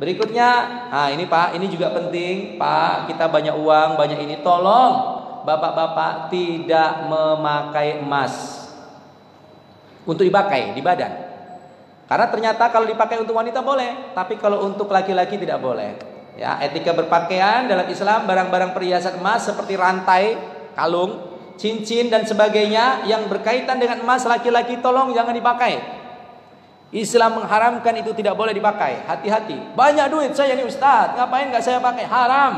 Berikutnya, nah ini Pak, ini juga penting Pak. Kita banyak uang, banyak ini. Tolong bapak-bapak tidak memakai emas untuk dipakai di badan. Karena ternyata kalau dipakai untuk wanita boleh, tapi kalau untuk laki-laki tidak boleh. Ya, etika berpakaian dalam Islam, barang-barang perhiasan emas seperti rantai, kalung, cincin dan sebagainya yang berkaitan dengan emas laki-laki tolong jangan dipakai. Islam mengharamkan itu tidak boleh dipakai. Hati-hati. Banyak duit saya nih Ustaz, ngapain nggak saya pakai? Haram.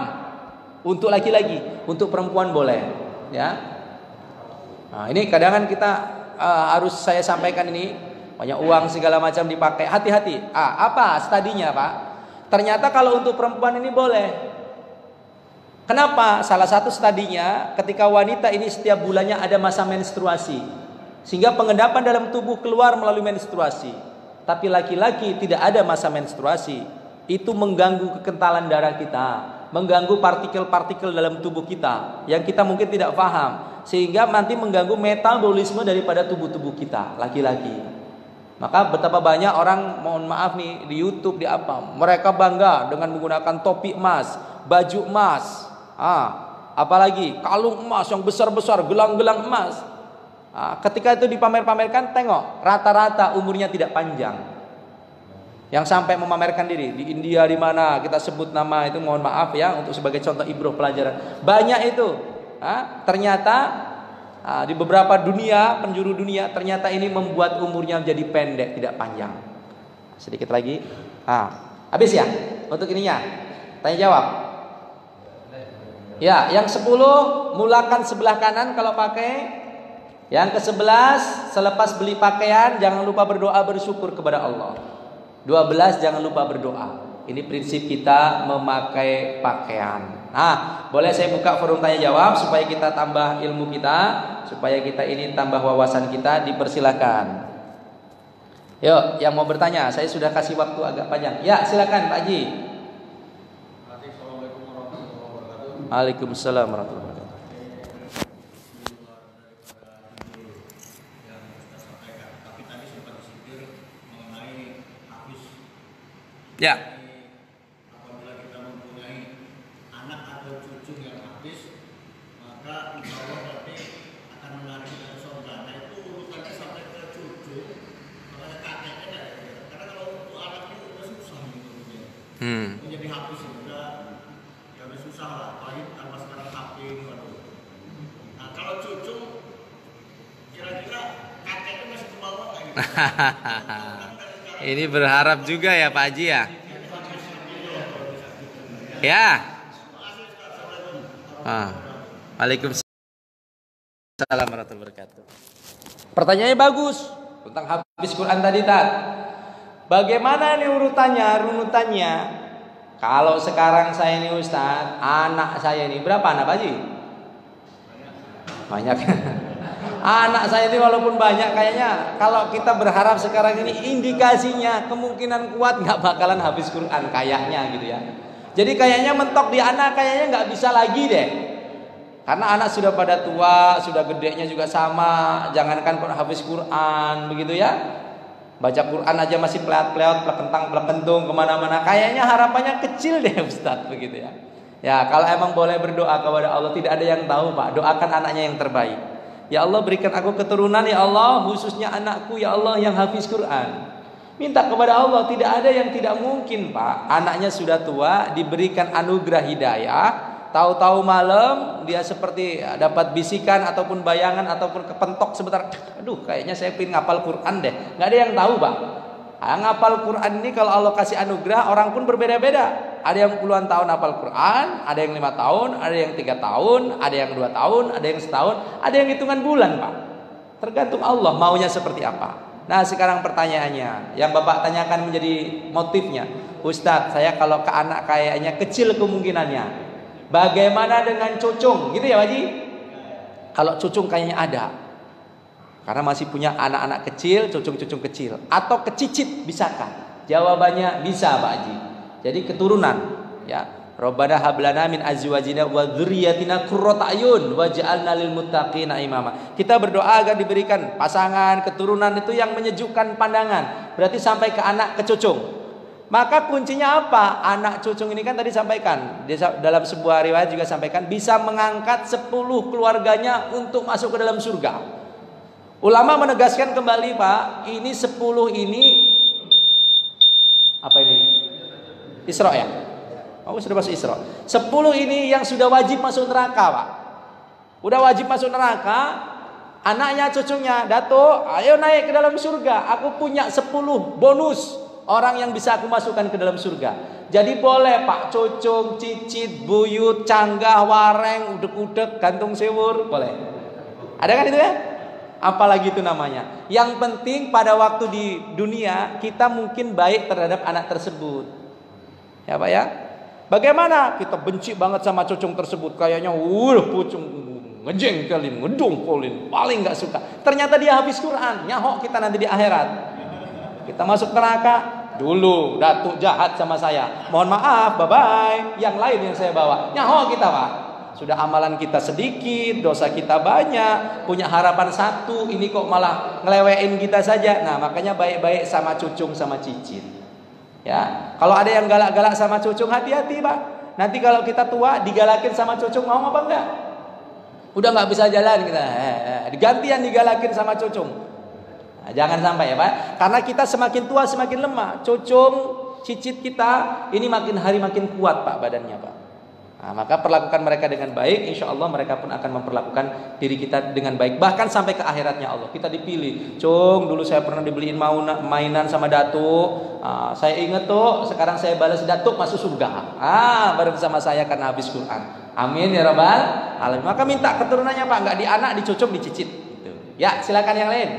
Untuk laki-laki, untuk perempuan boleh. Ya. Nah, ini kadang kita harus saya sampaikan ini, banyak uang segala macam dipakai. Hati-hati. Apa studinya Pak? Ternyata kalau untuk perempuan ini boleh. Kenapa? Salah satu studinya ketika wanita ini setiap bulannya ada masa menstruasi, sehingga pengendapan dalam tubuh keluar melalui menstruasi. Tapi laki-laki tidak ada masa menstruasi. Itu mengganggu kekentalan darah kita, mengganggu partikel-partikel dalam tubuh kita yang kita mungkin tidak paham, sehingga nanti mengganggu metabolisme daripada tubuh-tubuh kita laki-laki. Maka betapa banyak orang, mohon maaf nih, di YouTube di apa, mereka bangga dengan menggunakan topi emas, baju emas, apalagi kalung emas yang besar-besar, gelang-gelang emas. Ketika itu dipamer-pamerkan, tengok rata-rata umurnya tidak panjang. Yang sampai memamerkan diri di India di mana kita sebut nama itu, mohon maaf ya, untuk sebagai contoh ibroh pelajaran. Banyak itu. Ternyata di beberapa dunia, penjuru dunia, ternyata ini membuat umurnya menjadi pendek, tidak panjang. Sedikit lagi. Habis ya untuk ininya. Tanya jawab. Ya, yang 10 mulakan sebelah kanan kalau pakai. Yang ke-11, selepas beli pakaian jangan lupa berdoa bersyukur kepada Allah. 12, jangan lupa berdoa. Ini prinsip kita memakai pakaian. Boleh saya buka forum tanya jawab supaya kita tambah ilmu kita, supaya kita ini tambah wawasan kita, dipersilakan. Yuk, yang mau bertanya, saya sudah kasih waktu agak panjang. Ya, silakan Pak Haji. Assalamualaikum warahmatullahi wabarakatuh. Waalaikumsalam warahmatullahi wabarakatuh. Ya. Apabila kita mempunyai anak atau cucu yang habis, maka insya Allah nanti akan menarik dari surga. Nah itu urutannya sampai ke cucu, makanya kakeknya tidak ada. Karena kalau untuk anak itu udah susah gitu. Menjadi habis udah susah lah. Pahit tambah sekarang HP ini waduh. Nah kalau cucu, kira-kira kakeknya masih ke bawah nggak gitu? Ini berharap juga ya Pak Haji ya. Ya. Waalaikumsalam warahmatullahi wabarakatuh. Pertanyaannya bagus tentang habis Quran tadi Tat. Bagaimana nih runutannya? Kalau sekarang saya nih Ustaz, anak saya ini berapa anak Pak Haji? Banyak. Anak saya ini walaupun banyak, kayaknya kalau kita berharap sekarang ini indikasinya kemungkinan kuat nggak bakalan habis Quran kayaknya gitu ya. Jadi kayaknya mentok di anak kayaknya nggak bisa lagi deh. Karena anak sudah pada tua, sudah gedenya juga sama. Jangankan habis Quran begitu ya. Baca Quran aja masih peleot-peleot, pelekentang, pelekentung kemana-mana. Kayaknya harapannya kecil deh Ustadz begitu ya. Ya kalau emang boleh berdoa kepada Allah, tidak ada yang tahu Pak. Doakan anaknya yang terbaik. Ya Allah berikan aku keturunan ya Allah, khususnya anakku ya Allah yang hafiz Quran. Minta kepada Allah, tidak ada yang tidak mungkin Pak. Anaknya sudah tua, diberikan anugerah hidayah, tahu-tahu malam dia seperti dapat bisikan ataupun bayangan ataupun kepentok sebentar. Aduh kayaknya saya pengen ngapal Quran deh. Gak ada yang tahu Pak. Ngapal Quran ini kalau Allah kasih anugerah, orang pun berbeda-beda. Ada yang puluhan tahun hafal Quran, ada yang 5 tahun, ada yang 3 tahun, ada yang 2 tahun, ada yang setahun, ada yang hitungan bulan Pak. Tergantung Allah maunya seperti apa. Nah sekarang pertanyaannya, yang Bapak tanyakan menjadi motifnya, Ustadz saya kalau ke anak kayaknya kecil kemungkinannya. Bagaimana dengan cucung? Gitu ya Pak Haji? Kalau cucung kayaknya ada. Karena masih punya anak-anak kecil, cucung-cucung kecil. Atau kecicit bisakah? Jawabannya bisa Pak Haji. Jadi keturunan ya. Rabbana hablana min azwajina wa dzurriyyatina qurrata ayun waj'alna lil muttaqina imama. Kita berdoa agar diberikan pasangan, keturunan itu yang menyejukkan pandangan. Berarti sampai ke anak, ke cucung. Maka kuncinya apa? Anak cucung ini kan tadi sampaikan dalam sebuah riwayat juga sampaikan bisa mengangkat 10 keluarganya untuk masuk ke dalam surga. Ulama menegaskan kembali, Pak, ini 10 ini apa ini? Isra ya? Oh, sudah masuk Isra. 10 ini yang sudah wajib masuk neraka, Pak. Udah wajib masuk neraka, anaknya cucunya, Datuk, ayo naik ke dalam surga. Aku punya 10 bonus orang yang bisa aku masukkan ke dalam surga. Jadi boleh Pak, cucung, cicit, buyut, canggah, wareng, udek-udek, gantung sewur, boleh. Ada kan itu ya? Apalagi itu namanya. Yang penting pada waktu di dunia kita mungkin baik terhadap anak tersebut. Ya Pak ya? Bagaimana? Kita benci banget sama cucung tersebut. Kayaknya pucung ngejengkelin, ngedongkolin, paling gak suka. Ternyata dia habis Quran. Nyahok kita nanti di akhirat. Kita masuk neraka. Dulu datuk jahat sama saya, mohon maaf, bye bye. Yang lain yang saya bawa. Nyahok kita Pak. Sudah amalan kita sedikit, dosa kita banyak, punya harapan satu, ini kok malah ngelewein kita saja. Nah makanya baik-baik sama cucung sama cicit. Ya, kalau ada yang galak-galak sama cucung, hati-hati Pak. Nanti kalau kita tua digalakin sama cucung, mau apa enggak? Udah nggak bisa jalan kita, digantian digalakin sama cucung. Nah, jangan sampai ya Pak, karena kita semakin tua semakin lemah. Cucung, cicit kita ini makin hari makin kuat Pak badannya Pak. Nah, maka perlakukan mereka dengan baik, insya Allah mereka pun akan memperlakukan diri kita dengan baik. Bahkan sampai ke akhiratnya Allah. Kita dipilih. Cung, dulu saya pernah dibeliin mainan sama datuk. Saya ingat tuh, sekarang saya balas datuk masuk surga. Bareng sama saya karena habis Quran. Amin ya Rabbal alamin. Maka minta keturunannya Pak, nggak di anak, dicucuk, dicicit. Gitu. Ya, silakan yang lain.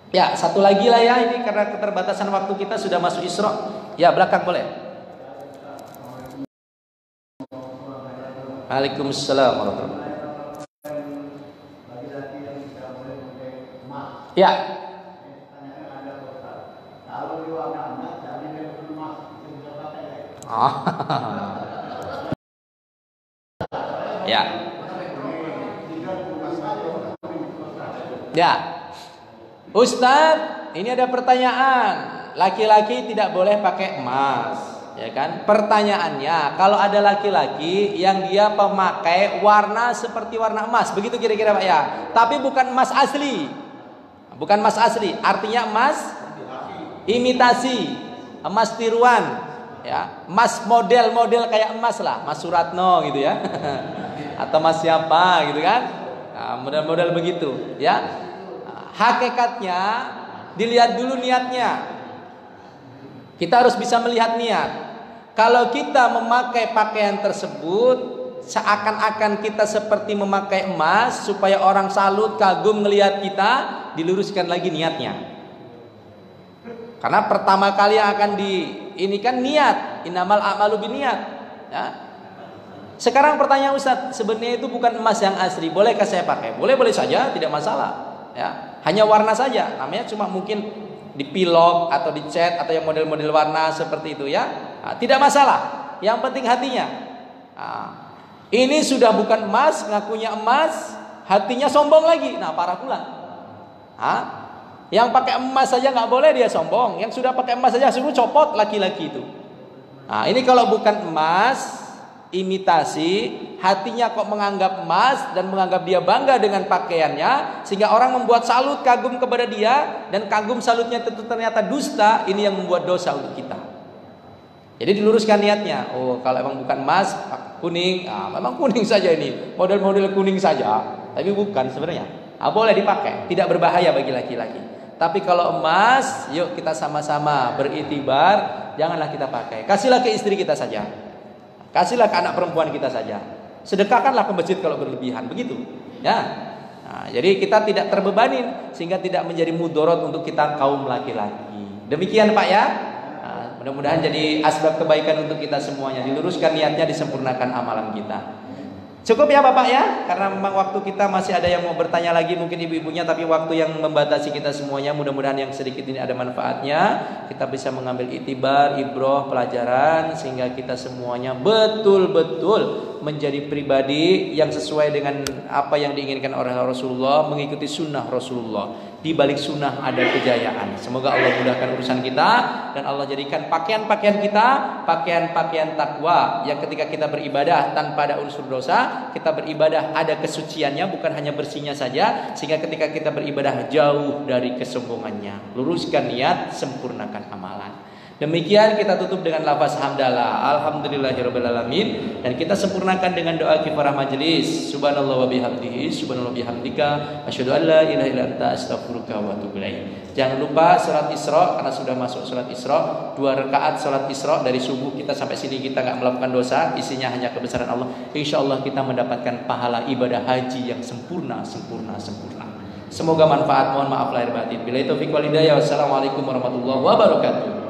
Ya, satu lagi lah ya, ini karena keterbatasan waktu kita sudah masuk Isra. Ya, belakang boleh. Waalaikumsalam warahmatullahi wabarakatuh. Ya. Ya. Ya. Ustadz, ini ada pertanyaan. Laki-laki tidak boleh pakai emas. Ya kan? Pertanyaannya, kalau ada laki-laki yang dia memakai warna seperti warna emas, begitu kira-kira Pak ya. Tapi bukan emas asli. Bukan emas asli, artinya emas imitasi, emas tiruan, ya. Emas model-model kayak emas lah, Mas Suratno gitu ya. Atau Mas siapa gitu kan? Nah, model-model begitu, ya. Hakikatnya dilihat dulu niatnya. Kita harus bisa melihat niat. Kalau kita memakai pakaian tersebut seakan-akan kita seperti memakai emas supaya orang salut, kagum ngelihat kita, diluruskan lagi niatnya. Karena pertama kali yang akan ini kan niat, innamal a'malu binniyat. Ya. Sekarang pertanyaan Ustaz, sebenarnya itu bukan emas yang asli, bolehkah saya pakai? Boleh-boleh saja, tidak masalah. Ya, hanya warna saja, namanya cuma mungkin dipilok atau dicat atau yang model-model warna seperti itu ya, tidak masalah. Yang penting hatinya. Ini sudah bukan emas, ngakunya emas, hatinya sombong lagi. Nah parah pula. Yang pakai emas saja nggak boleh dia sombong. Yang sudah pakai emas saja suruh copot laki-laki itu. Nah ini kalau bukan emas, imitasi, hatinya kok menganggap emas dan menganggap dia bangga dengan pakaiannya, sehingga orang membuat salut, kagum kepada dia, dan kagum salutnya tentu ternyata dusta. Ini yang membuat dosa untuk kita. Jadi diluruskan niatnya. Oh kalau emang bukan emas, kuning, memang kuning saja ini, model-model kuning saja, tapi bukan sebenarnya. Boleh dipakai, tidak berbahaya bagi laki-laki. Tapi kalau emas, yuk kita sama-sama beriktibar, janganlah kita pakai. Kasihlah ke istri kita saja. Kasihlah ke anak perempuan kita saja. Sedekahkanlah ke masjid kalau berlebihan, begitu. Ya. Nah, jadi kita tidak terbebanin sehingga tidak menjadi mudorot untuk kita kaum laki-laki. Demikian Pak ya. Nah, mudah-mudahan jadi asbab kebaikan untuk kita semuanya. Diluruskan niatnya, disempurnakan amalan kita. Cukup ya Bapak ya, karena memang waktu kita masih ada yang mau bertanya lagi, mungkin ibu-ibunya, tapi waktu yang membatasi kita semuanya. Mudah-mudahan yang sedikit ini ada manfaatnya, kita bisa mengambil itibar, ibroh, pelajaran, sehingga kita semuanya betul-betul menjadi pribadi yang sesuai dengan apa yang diinginkan oleh Rasulullah, mengikuti sunnah Rasulullah. Di balik sunnah ada kejayaan. Semoga Allah mudahkan urusan kita dan Allah jadikan pakaian-pakaian kita pakaian-pakaian takwa yang ketika kita beribadah tanpa ada unsur dosa, kita beribadah ada kesuciannya, bukan hanya bersihnya saja, sehingga ketika kita beribadah jauh dari kesombongannya. Luruskan niat, sempurnakan amalan. Demikian kita tutup dengan lafaz hamdalah, alhamdulillahirabbil alamin, dan kita sempurnakan dengan doa kifarah majelis. Subhanallah wa bihamdihi, subhanallah bihamdika, asyhadu an la ilaha illa anta, astaghfiruka wa atubu ilaik. Jangan lupa salat Isra, karena sudah masuk salat Isra, 2 rakaat salat Isra dari subuh kita sampai sini kita enggak melakukan dosa, isinya hanya kebesaran Allah. Insyaallah kita mendapatkan pahala ibadah haji yang sempurna. Semoga manfaat. Mohon maaf lahir batin. Billahi taufiq wal hidayah. Wassalamualaikum warahmatullahi wabarakatuh.